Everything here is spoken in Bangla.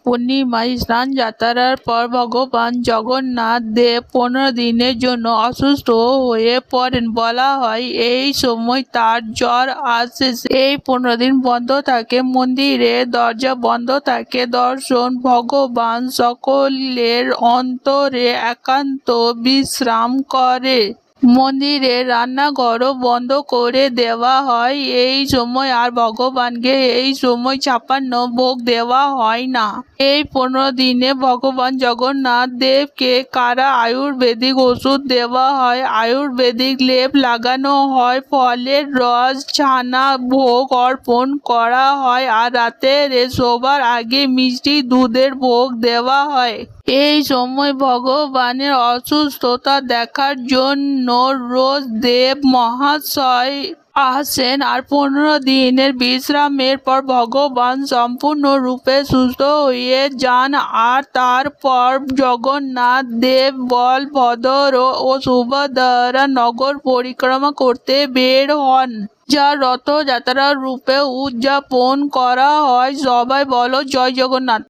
পূর্ণিমায় স্নান যাত্রার পর ভগবান জগন্নাথ দেব 15 দিনের জন্য অসুস্থ হয়ে পড়েন। বলা হয় এই সময় তার জ্বর আসে। এই 15 দিন বন্ধ থাকে, মন্দিরের দরজা বন্ধ থাকে। দর্শন ভগবান সকলের অন্তরে একান্ত বিশ্রাম করে। মন্দিরের রান্নাঘরও বন্ধ করে দেওয়া হয় এই সময়, আর ভগবানকে এই সময় 56 ভোগ দেওয়া হয় না। এই 15 দিনে ভগবান জগন্নাথ দেবকে কারা আয়ুর্বেদিক ওষুধ দেওয়া হয়, আয়ুর্বেদিক লেপ লাগানো হয়, ফলের রস, ছানা ভোগ অর্পণ করা হয়, আর রাতের শোবার আগে মিষ্টি দুধের ভোগ দেওয়া হয়। এই সময় ভগবানের অসুস্থতা দেখার জন্য রোজ দেব মহাশয় আসেন, আর 15 দিনের বিশ্রামের পর ভগবান সম্পূর্ণরূপে সুস্থ হয়ে যান। আর তারপর জগন্নাথ দেব বলভদ্র ও সুভদ্রা নগর পরিক্রমা করতে বের হন, যা রথযাত্রা রূপে উদযাপন করা হয়। সবাই বলো জয় জগন্নাথ।